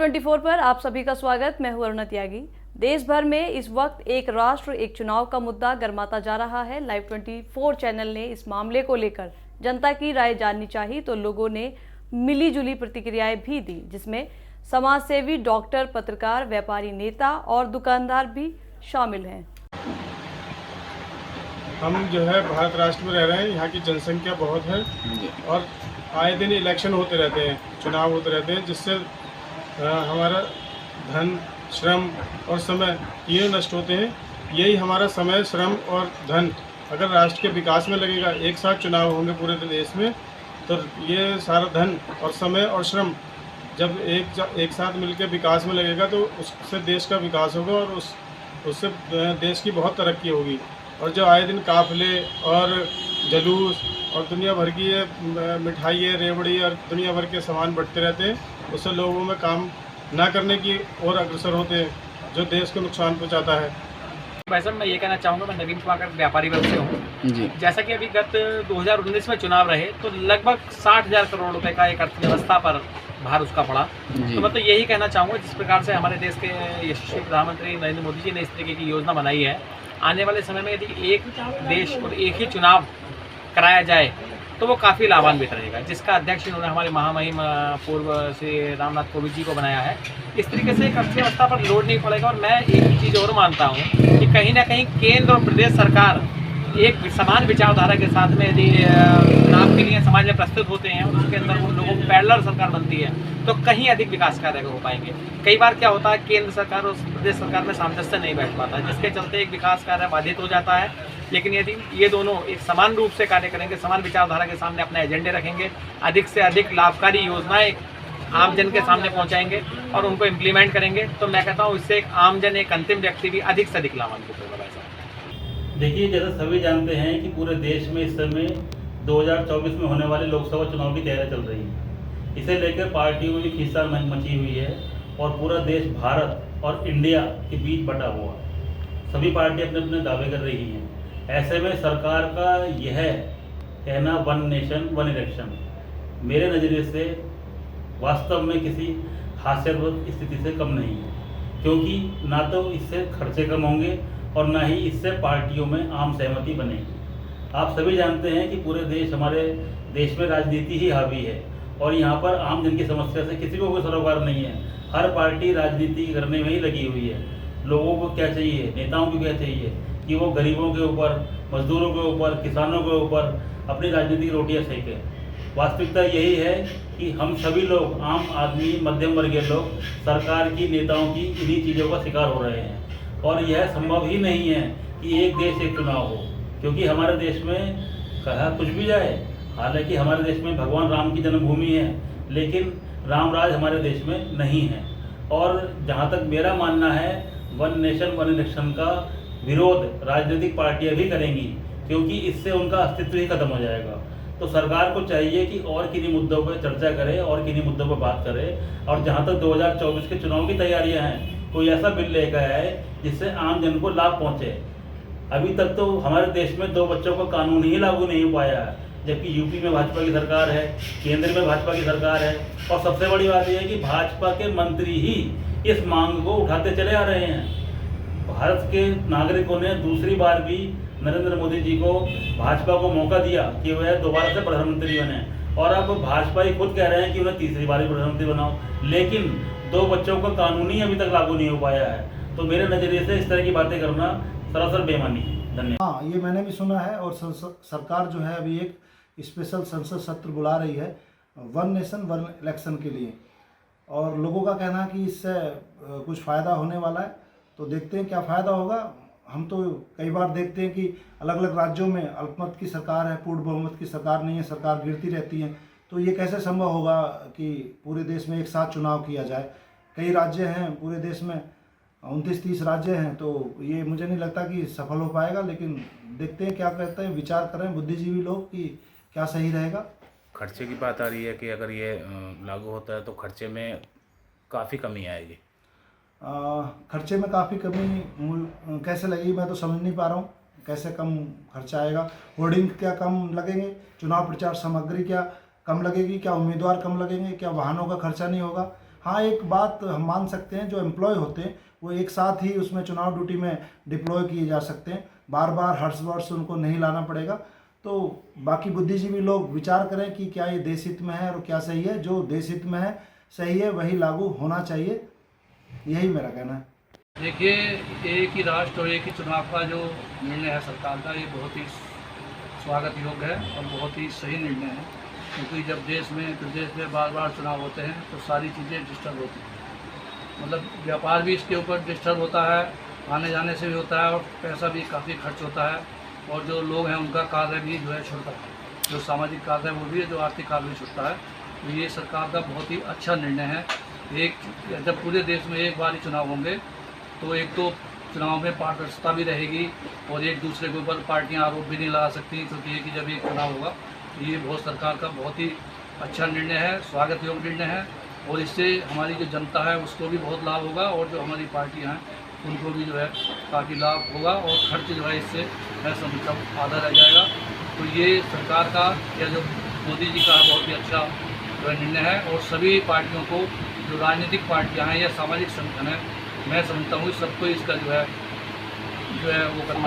Live24 पर आप सभी का स्वागत। मैं हूं अरुणा त्यागी। देश भर में इस वक्त एक राष्ट्र एक चुनाव का मुद्दा गर्माता जा रहा है। Live24 चैनल ने इस मामले को लेकर जनता की राय जाननी चाहिए तो लोगों ने मिली जुली प्रतिक्रियाएं भी दी, जिसमें समाजसेवी, डॉक्टर, पत्रकार, व्यापारी, नेता और दुकानदार भी शामिल हैं। हम जो है भारत राष्ट्र में रह रहे हैं, यहाँ की जनसंख्या बहुत है और आए दिन इलेक्शन होते रहते हैं, चुनाव होते रहते हैं, जिससे हमारा धन, श्रम और समय तीनों नष्ट होते हैं। यही हमारा समय, श्रम और धन अगर राष्ट्र के विकास में लगेगा, एक साथ चुनाव होंगे पूरे देश में, तो ये सारा धन और समय और श्रम जब एक साथ मिलकर विकास में लगेगा तो उससे देश का विकास होगा और उससे देश की बहुत तरक्की होगी। और जो आए दिन काफिले और जुलूस और दुनिया भर की ये मिठाई, रेवड़ी और दुनिया भर के सामान बढ़ते रहते हैं, उससे लोगों में काम ना करने की ओर अग्रसर होते हैं, जो देश को नुकसान पहुंचाता है। भाई साहब, मैं ये कहना चाहूँगा, मैं नवीन कुमार व्यापारी वर्ग से हूँ जी। जैसा कि अभी गत 2019 में चुनाव रहे तो लगभग 60,000 करोड़ रुपए का एक अर्थव्यवस्था पर भार उसका पड़ा। तो मैं तो यही कहना चाहूँगा, जिस प्रकार से हमारे देश के यशस्वी प्रधानमंत्री नरेंद्र मोदी जी ने इस तरीके की योजना बनाई है, आने वाले समय में यदि एक देश और एक ही चुनाव कराया जाए तो वो काफ़ी लाभान्वित रहेगा, जिसका अध्यक्ष इन्होंने हमारे महामहिम पूर्व श्री रामनाथ कोविंद जी को बनाया है। इस तरीके से एक अर्थव्यवस्था पर लोड नहीं पड़ेगा। और मैं एक चीज़ और मानता हूँ कि कहीं ना कहीं केंद्र और प्रदेश सरकार एक समान विचारधारा के साथ में यदि चुनाव के लिए समाज में प्रस्तुत होते हैं और उसके अंदर उन लोगों को पैरेलल सरकार बनती है तो कहीं अधिक विकास कार्य हो पाएंगे। कई बार क्या होता है, केंद्र सरकार और प्रदेश सरकार में सामंजस्य नहीं बैठ पाता, जिसके चलते एक विकास कार्य बाधित हो जाता है। लेकिन यदि ये दोनों एक समान रूप से कार्य करेंगे, समान विचारधारा के सामने अपने एजेंडे रखेंगे, अधिक से अधिक लाभकारी योजनाएं आम जन के सामने पहुंचाएंगे और उनको इम्प्लीमेंट करेंगे, तो मैं कहता हूँ इससे एक आम जन, एक अंतिम व्यक्ति भी अधिक से अधिक लाभान्वित होगा। देखिए, जैसा सभी जानते हैं कि पूरे देश में इस समय 2024 में होने वाले लोकसभा चुनाव की तैयारी चल रही है। इसे लेकर पार्टियों में भी खींचतान मची हुई है और पूरा देश भारत और इंडिया के बीच बटा हुआ। सभी पार्टियां अपने अपने दावे कर रही हैं। ऐसे में सरकार का यह कहना वन नेशन वन इलेक्शन मेरे नज़रिए से वास्तव में किसी हास्यास्पद स्थिति से कम नहीं है, क्योंकि ना तो इससे खर्चे कम होंगे और ना ही इससे पार्टियों में आम सहमति बनेगी। आप सभी जानते हैं कि पूरे देश, हमारे देश में राजनीति ही हावी है और यहाँ पर आम जन की समस्या से किसी को कोई सरोकार नहीं है। हर पार्टी राजनीति करने में ही लगी हुई है। लोगों को क्या चाहिए, नेताओं को क्या चाहिए कि वो गरीबों के ऊपर, मजदूरों के ऊपर, किसानों के ऊपर अपनी राजनीतिक रोटियाँ सेकें। वास्तविकता यही है कि हम सभी लोग, आम आदमी, मध्यम वर्गीय लोग, सरकार की, नेताओं की इन्हीं चीज़ों का शिकार हो रहे हैं। और यह संभव ही नहीं है कि एक देश एक चुनाव हो, क्योंकि हमारे देश में कहा कुछ भी जाए, हालांकि हमारे देश में भगवान राम की जन्मभूमि है, लेकिन राम राज हमारे देश में नहीं है। और जहाँ तक मेरा मानना है, वन नेशन वन इलेक्शन का विरोध राजनीतिक पार्टियां भी करेंगी, क्योंकि इससे उनका अस्तित्व ही खत्म हो जाएगा। तो सरकार को चाहिए कि और किन्हीं मुद्दों पर चर्चा करे और किन्हीं मुद्दों पर बात करे। और जहाँ तक 2024 के चुनाव की तैयारियाँ हैं, कोई ऐसा बिल लेकर आए जिससे आम जन को लाभ पहुंचे। अभी तक तो हमारे देश में 2 बच्चों का कानून ही लागू नहीं हो पाया है, जबकि यूपी में भाजपा की सरकार है, केंद्र में भाजपा की सरकार है। और सबसे बड़ी बात यह है कि भाजपा के मंत्री ही इस मांग को उठाते चले आ रहे हैं। भारत के नागरिकों ने दूसरी बार भी नरेंद्र मोदी जी को, भाजपा को मौका दिया कि वह दोबारा से प्रधानमंत्री बने, और अब भाजपा ही खुद कह रहे हैं कि उन्हें तीसरी बार प्रधानमंत्री बनाओ, लेकिन 2 बच्चों का कानून ही अभी तक लागू नहीं हो पाया है। तो मेरे नज़रिए से इस तरह की बातें करना सरासर बेईमानी है। धन्यवाद। हाँ, ये मैंने भी सुना है। और सरकार जो है अभी एक स्पेशल संसद सत्र बुला रही है वन नेशन वन इलेक्शन के लिए, और लोगों का कहना है कि इससे कुछ फ़ायदा होने वाला है। तो देखते हैं क्या फ़ायदा होगा। हम तो कई बार देखते हैं कि अलग अलग राज्यों में अल्पमत की सरकार है, पूर्ण बहुमत की सरकार नहीं है, सरकार गिरती रहती है। तो ये कैसे संभव होगा कि पूरे देश में एक साथ चुनाव किया जाए। कई राज्य हैं पूरे देश में, 29-30 राज्य हैं, तो ये मुझे नहीं लगता कि सफल हो पाएगा। लेकिन देखते हैं क्या कहते हैं, विचार करें बुद्धिजीवी लोग कि क्या सही रहेगा। खर्चे की बात आ रही है कि अगर ये लागू होता है तो खर्चे में काफ़ी कमी आएगी। खर्चे में काफ़ी कमी कैसे लगेगी, मैं तो समझ नहीं पा रहा हूँ कैसे कम खर्चा आएगा। होर्डिंग क्या कम लगेंगे, चुनाव प्रचार सामग्री क्या कम लगेगी, क्या उम्मीदवार कम लगेंगे, क्या वाहनों का खर्चा नहीं होगा। हाँ, एक बात हम मान सकते हैं, जो एम्प्लॉय होते हैं वो एक साथ ही उसमें चुनाव ड्यूटी में डिप्लॉय किए जा सकते हैं, बार बार हर वर्ष उनको नहीं लाना पड़ेगा। तो बाकी बुद्धिजीवी लोग विचार करें कि क्या ये देश हित में है और क्या सही है। जो देश हित में है, सही है, वही लागू होना चाहिए, यही मेरा कहना है। देखिए, एक ही राष्ट्र और एक ही चुनाव का जो निर्णय है सरकार का, ये बहुत ही स्वागत योग्य है और बहुत ही सही निर्णय है, क्योंकि जब देश में प्रदेश में बार बार चुनाव होते हैं तो सारी चीज़ें डिस्टर्ब होती हैं। मतलब व्यापार भी इसके ऊपर डिस्टर्ब होता है, आने जाने से भी होता है और पैसा भी काफ़ी खर्च होता है, और जो लोग हैं उनका कार्य भी जो है छूटता है, जो सामाजिक कार्य है वो भी है, जो आर्थिक कार्य भी छूटता है। तो ये सरकार का बहुत ही अच्छा निर्णय है। जब पूरे देश में एक बार ही चुनाव होंगे तो एक तो चुनाव में पारदर्शिता भी रहेगी और एक दूसरे के ऊपर पार्टियां आरोप भी नहीं लगा सकती, क्योंकि एक ही जब एक चुनाव होगा। ये बहुत सरकार का बहुत ही अच्छा निर्णय है, स्वागत योग्य निर्णय है, और इससे हमारी जो जनता है उसको भी बहुत लाभ होगा और जो हमारी पार्टियां हैं उनको भी जो है काफ़ी लाभ होगा, और खर्च जो है इससे मैं समझता हूँ आधा रह जाएगा। तो ये सरकार का या जो मोदी जी का बहुत ही अच्छा जो है निर्णय है, और सभी पार्टियों को, जो राजनीतिक पार्टियां हैं या सामाजिक संगठन है, मैं समझता हूँ सबको इसका जो है वो करना